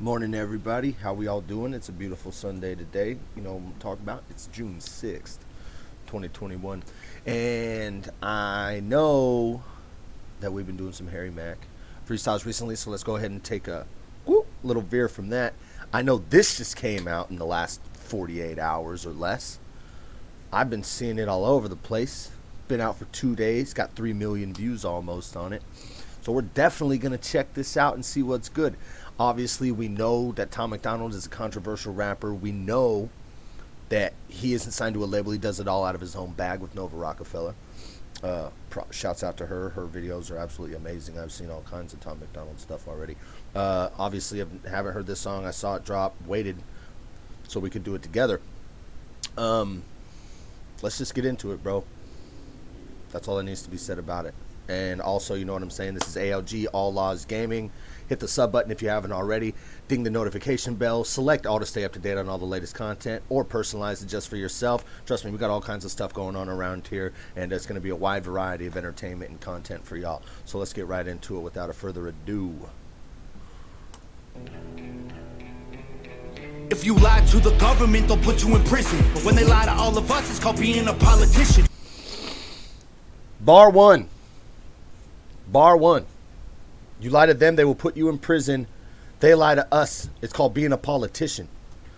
Morning, everybody. How we all doing? It's a beautiful Sunday today. You know what I'm talking about? It's June 6th, 2021. And I know that we've been doing some Harry Mack freestyles recently, so let's go ahead and take a little veer from that. I know this just came out in the last 48 hours or less. I've been seeing it all over the place. Been out for 2 days, got 3 million views almost on it. So we're definitely going to check this out and see what's good. Obviously, we know that Tom MacDonald is a controversial rapper. We know that he isn't signed to a label. He does it all out of his own bag with Nova Rockefeller. Shouts out to her. Her videos are absolutely amazing. I've seen all kinds of Tom MacDonald stuff already. Obviously, I haven't heard this song. I saw it drop, waited so we could do it together. Let's just get into it, bro. That's all that needs to be said about it. And also, you know what I'm saying? This is ALG, All Laws Gaming. Hit the sub button if you haven't already. Ding the notification bell. Select all to stay up to date on all the latest content, or personalize it just for yourself. Trust me, we got all kinds of stuff going on around here, and it's going to be a wide variety of entertainment and content for y'all. So let's get right into it without a further ado. If you lie to the government, they'll put you in prison. But when they lie to all of us, it's called being a politician. Bar one. Bar one. You lie to them, they will put you in prison. They lie to us. It's called being a politician.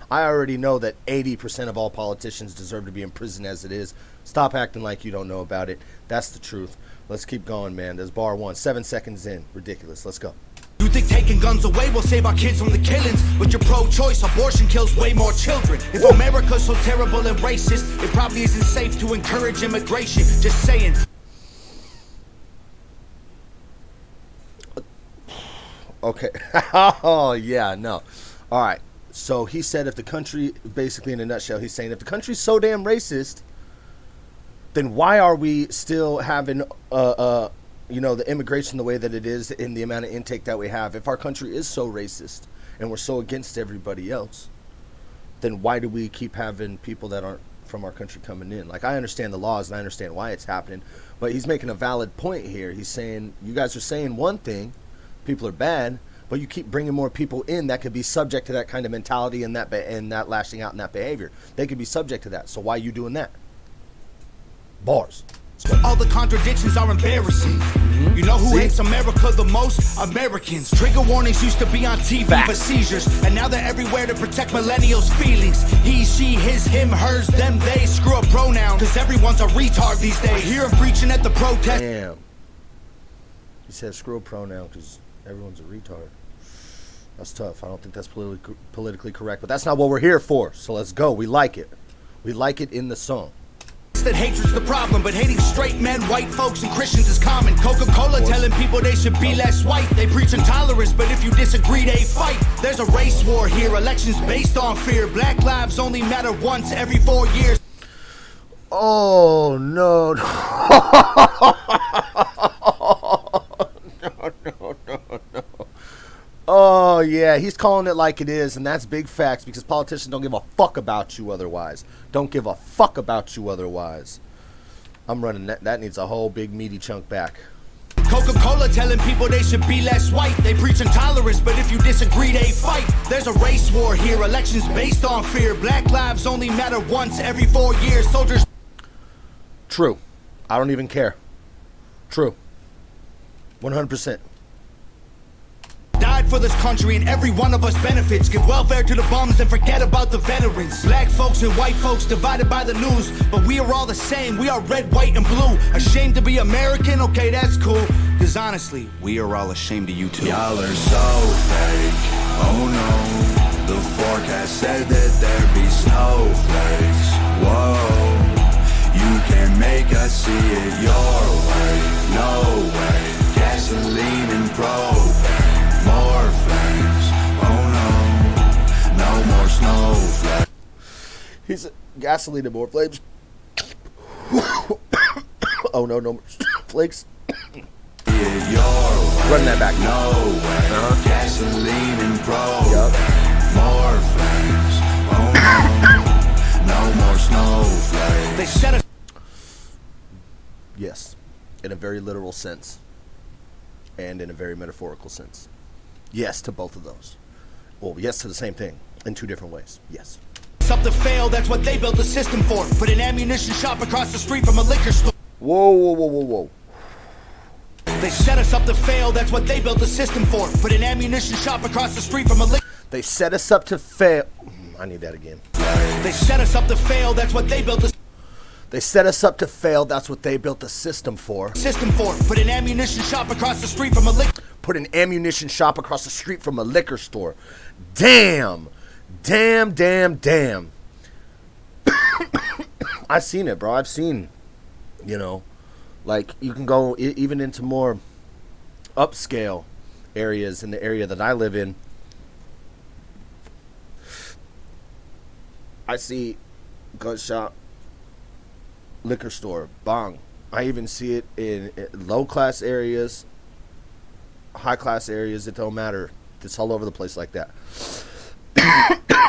I already know that 80% of all politicians deserve to be in prison as it is. Stop acting like you don't know about it. That's the truth. Let's keep going, man. There's bar one. 7 seconds in. Ridiculous. Let's go. You think taking guns away will save our kids from the killings, but you're pro-choice. Abortion kills way more children. If America's so terrible and racist, it probably isn't safe to encourage immigration. Just saying. Okay. Oh, yeah, no. All right. So he said if the country, basically in a nutshell, he's saying if the country's so damn racist, then why are we still having, the immigration the way that it is in the amount of intake that we have? If our country is so racist and we're so against everybody else, then why do we keep having people that aren't from our country coming in? Like, I understand the laws and I understand why it's happening, but he's making a valid point here. He's saying, you guys are saying one thing, people are bad, but you keep bringing more people in that could be subject to that kind of mentality and that lashing out in that behavior. They could be subject to that. So why are you doing that? Bars. All the contradictions are embarrassing. You know who hates America the most? Americans. Trigger warnings used to be on TV for seizures, and now they're everywhere to protect millennials' feelings. He, she, his, him, hers, them, they. Screw a pronoun, because everyone's a retard these days. I hear him preaching at the protest. Damn. He said screw a pronoun because everyone's a retard. That's tough. I don't think that's politically correct, but that's not what we're here for. So let's go. We like it. We like it in the song. That hatred's the problem, but hating straight men, white folks, and Christians is common. Coca-Cola telling people they should be less white. They preach intolerance, but if you disagree, they fight. There's a race war here. Elections based on fear. Black lives only matter once every 4 years. Oh, no. No. Oh, yeah, he's calling it like it is, and that's big facts because politicians don't give a fuck about you otherwise. Don't give a fuck about you otherwise. I'm running that. That needs a whole big meaty chunk back. Coca-Cola telling people they should be less white. They preach intolerance, but if you disagree, they fight. There's a race war here. Elections based on fear. Black lives only matter once every 4 years. Soldiers. True. I don't even care. True. 100%. Died for this country and every one of us benefits. Give welfare to the bums and forget about the veterans. Black folks and white folks divided by the news, but we are all the same. We are red, white, and blue. Ashamed to be American? Okay, that's cool. Cause honestly, we are all ashamed of you too. Y'all are so fake. Oh no. The forecast said that there'd be snowflakes. Whoa. You can make us see it your way. No way. Gasoline and propane. More flames, oh no, no more snowflakes. He's gasoline and more flames. Oh no, no more flakes. Run that back. No way, gasoline and propane. More flames, oh no, no more snowflakes. They said it. Yes, in a very literal sense and in a very metaphorical sense. Yes to both of those. Well, yes to the same thing in two different ways. Yes. Up to fail, that's what they built the system for. Put an ammunition shop across the street from a liquor store. Whoa, whoa, whoa, whoa, whoa. They set us up to fail, that's what they built the system for. Put an ammunition shop across the street from a liquor. They set us up to fail. I need that again. They set us up to fail, that's what they built the They set us up to fail. That's what they built the system for. system for. Put an ammunition shop across the street from a liquor. Put an ammunition shop across the street from a liquor store. Damn. Damn, damn, damn. I've seen it, bro. I've seen, you know, like you can go even into more upscale areas in the area that I live in. I see gun shop, liquor store, bong. I even see it in low class areas, high class areas. It don't matter. It's all over the place like that.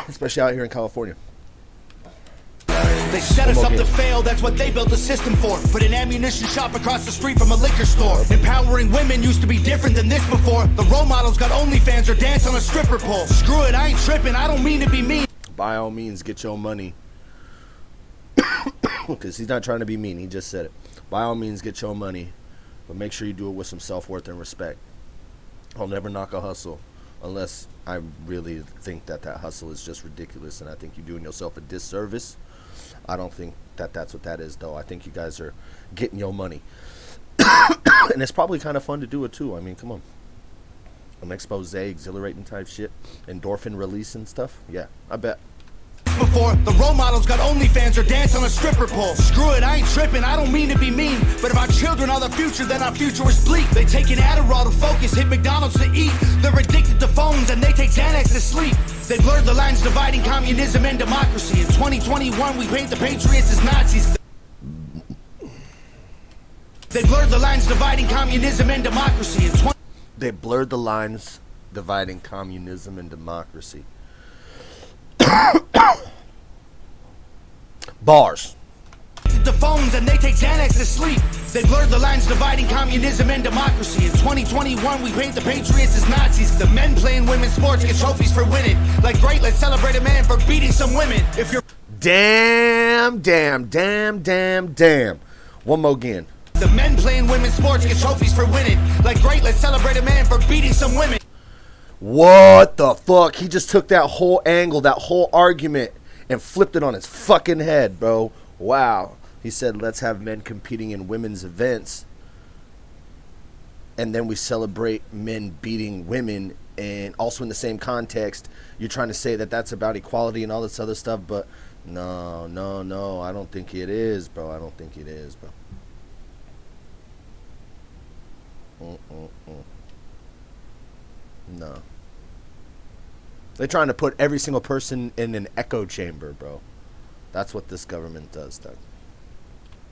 Especially out here in California. They set us up to fail, that's what they built the system for. Put an ammunition shop across the street from a liquor store. Empowering women used to be different than this before. The role models got OnlyFans or dance on a stripper pole. Screw it, I ain't tripping, I don't mean to be mean. By all means, get your money. Because he's not trying to be mean, he just said it. By all means, get your money. But make sure you do it with some self-worth and respect. I'll never knock a hustle. Unless I really think that hustle is just ridiculous and I think you're doing yourself a disservice. I don't think that that's what that is, though. I think you guys are getting your money. And it's probably kind of fun to do it, too. I mean, come on. An expose, exhilarating type shit. Endorphin release and stuff. Yeah, I bet. Before, the role models got OnlyFans or dance on a stripper pole. Screw it, I ain't tripping, I don't mean to be mean. But if our children are the future, then our future is bleak. They take an Adderall to focus, hit McDonald's to eat. They're addicted to phones and they take Xanax to sleep. They blurred the lines dividing communism and democracy. In 2021, we paint the patriots as Nazis. They blurred the lines dividing communism and democracy. They blurred the lines dividing communism and democracy. Bars. The phones and they take Xanax to sleep. They blurred the lines dividing communism and democracy. In 2021, we paint the patriots as Nazis. The men playing women's sports get trophies for winning. Like, great, let's celebrate a man for beating some women. If you're damn. One more again. The men playing women's sports get trophies for winning. Like, great, let's celebrate a man for beating some women. What the fuck? He just took that whole angle, that whole argument, and flipped it on his fucking head, bro. Wow. He said, let's have men competing in women's events. And then we celebrate men beating women. And also in the same context, you're trying to say that that's about equality and all this other stuff. But no. I don't think it is, bro. I don't think it is, bro. No. They're trying to put every single person in an echo chamber, bro. That's what this government does, Doug.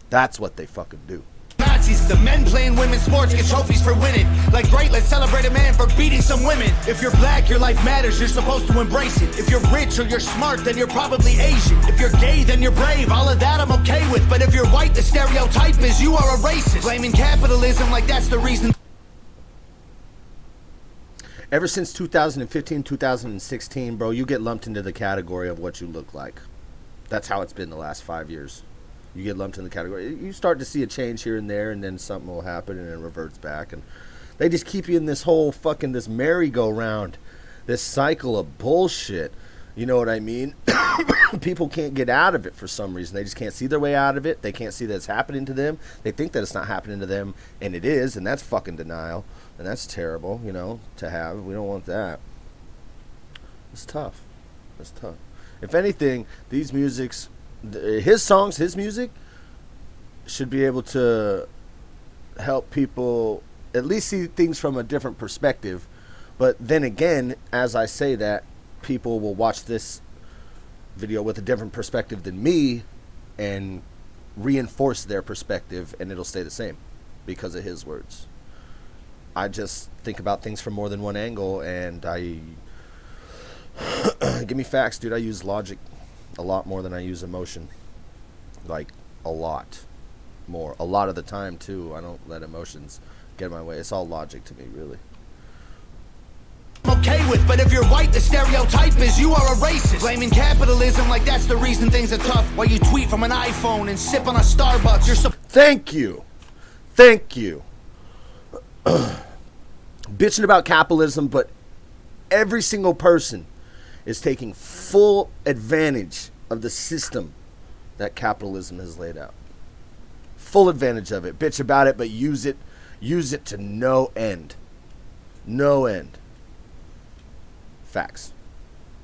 That's what they fucking do. Nazis, the men playing women's sports get trophies for winning. Like, great, let's celebrate a man for beating some women. If you're black, your life matters, you're supposed to embrace it. If you're rich or you're smart, then you're probably Asian. If you're gay, then you're brave, all of that I'm okay with. But if you're white, the stereotype is you are a racist. Blaming capitalism like that's the reason. Ever since 2015, 2016, bro, you get lumped into the category of what you look like. That's how it's been the last 5 years. You get lumped in the category. You start to see a change here and there, and then something will happen, and it reverts back. And they just keep you in this whole fucking, this merry-go-round, this cycle of bullshit. You know what I mean? People can't get out of it for some reason. They just can't see their way out of it. They can't see that it's happening to them. They think that it's not happening to them, and it is, and that's fucking denial. And that's terrible, you know, to have. We don't want that. It's tough. It's tough. If anything, these musics, his songs, his music, should be able to help people at least see things from a different perspective. But then again, as I say that, people will watch this video with a different perspective than me and reinforce their perspective, and it'll stay the same because of his words. I just think about things from more than one angle, and I give me facts, dude. I use logic a lot more than I use emotion. Like, a lot more. A lot of the time, too. I don't let emotions get in my way. It's all logic to me, really. I'm okay with, but if you're white, the stereotype is you are a racist. Blaming capitalism like that's the reason things are tough. While you tweet from an iPhone and sip on a Starbucks, you're so. Thank you. Thank you. Bitching about capitalism, but every single person is taking full advantage of the system that capitalism has laid out. Full advantage of it. Bitch about it, but use it to no end. No end. Facts.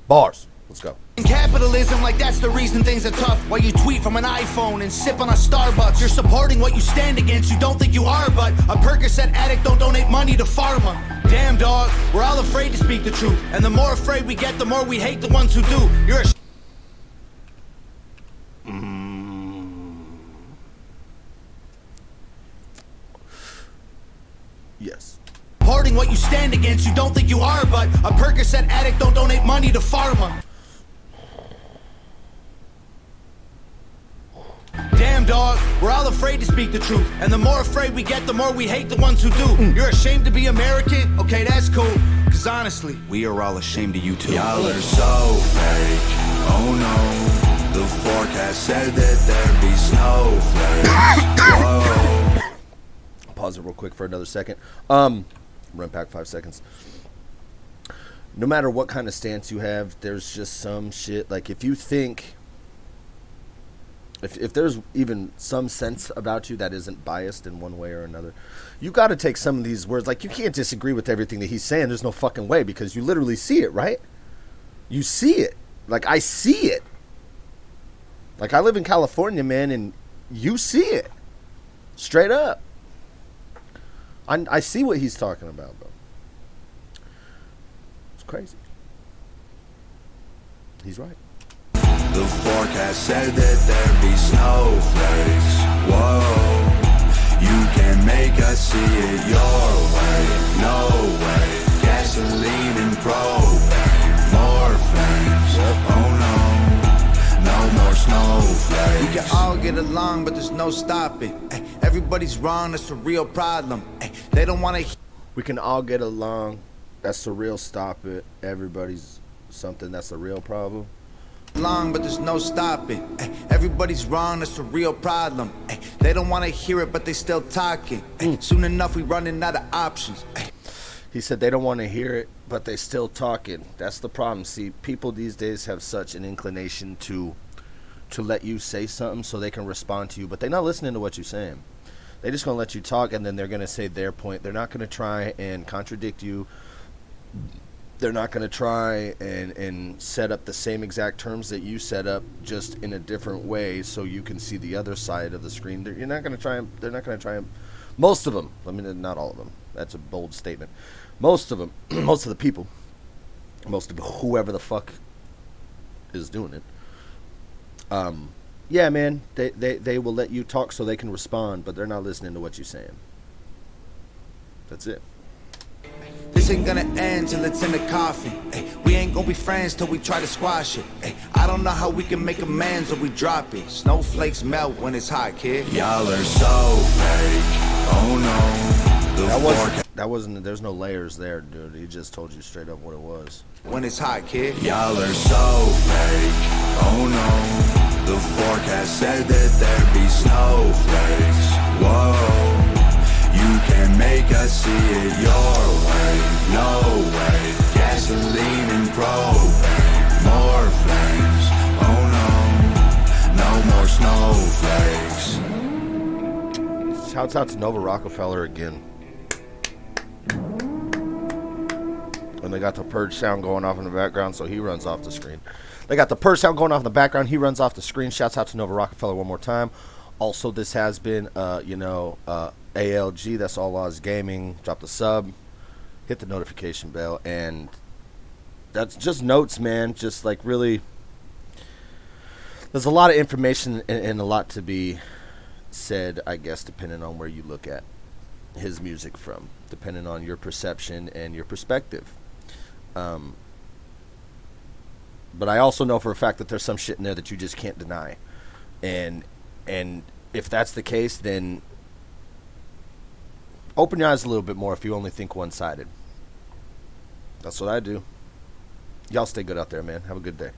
Bars. Let's go. Capitalism like that's the reason things are tough. While you tweet from an iPhone and sip on a Starbucks, you're supporting what you stand against. You don't think you are, but a Percocet addict don't donate money to pharma. Damn dog, we're all afraid to speak the truth, and the more afraid we get, the more we hate the ones who do. You're a Yes. supporting what you stand against. You don't think you are, but a Percocet addict don't donate money to pharma. Damn dog, we're all afraid to speak the truth, and the more afraid we get, the more we hate the ones who do. You're ashamed to be American? Okay, that's cool, cause honestly, we are all ashamed of you too. Y'all are so fake. Oh no, the forecast said that there'd be snowflakes. Whoa. Pause it real quick for another second. Run back 5 seconds. No matter what kind of stance you have, there's just some shit. Like if you think, if there's even some sense about you that isn't biased in one way or another, you got to take some of these words. Like you can't disagree with everything that he's saying. There's no fucking way, because you literally see it, right? You see it. Like I see it. Like I live in California, man, and you see it. Straight up. I see what he's talking about, bro. It's crazy. He's right. The forecast said that there'd be snowflakes. Whoa, you can make us see it your way. No way. Gasoline and propane. More flames. Oh no, no more snowflakes. We can all get along, but there's no stopping. Ay, everybody's wrong, that's the real problem. Ay, they don't want to. We can all get along. That's the real stop it. Everybody's something. That's the real problem. Long, but there's no stopping. Ay, everybody's wrong, that's the real problem. Ay, they don't want to hear it, but they still talking. Ay, soon enough, we running out of options. Ay. He said they don't want to hear it, but they still talking. That's the problem. See, people these days have such an inclination to let you say something so they can respond to you, but they're not listening to what you're saying. They're just going to let you talk, and then they're going to say their point. They're not going to try and contradict you. They're not going to try and set up the same exact terms that you set up, just in a different way, so you can see the other side of the screen. They're not going to try. They're not going to try. Most of them. I mean, not all of them. That's a bold statement. Most of them. Most of the people. Most of whoever the fuck is doing it. Yeah, man. They will let you talk so they can respond, but they're not listening to what you're saying. That's it. This ain't gonna end till it's in the coffin. Ay, we ain't gonna be friends till we try to squash it. Ay, I don't know how we can make amends or we drop it. Snowflakes melt when it's hot, kid. Y'all are so fake. Oh no, That wasn't. There's no layers there, dude. He just told you straight up what it was. When it's hot, kid. y'all are so fake. Oh no, the forecast said that there'd be snowflakes. Whoa. You can make us see it your way. No way. Gasoline and propane. More flames. Oh no, no more snowflakes. Shouts out to Nova Rockefeller again. And they got the purge sound going off in the background, so he runs off the screen. They got the purge sound going off in the background. He runs off the screen. Shouts out to Nova Rockefeller one more time. Also, this has been, ALG, that's AllLawsGaming. Drop the sub, hit the notification bell, and that's just notes, man. Just like really, there's a lot of information and a lot to be said, I guess, depending on where you look at his music from, depending on your perception and your perspective. But I also know for a fact that there's some shit in there that you just can't deny, and if that's the case, then open your eyes a little bit more if you only think one-sided. That's what I do. Y'all stay good out there, man. Have a good day.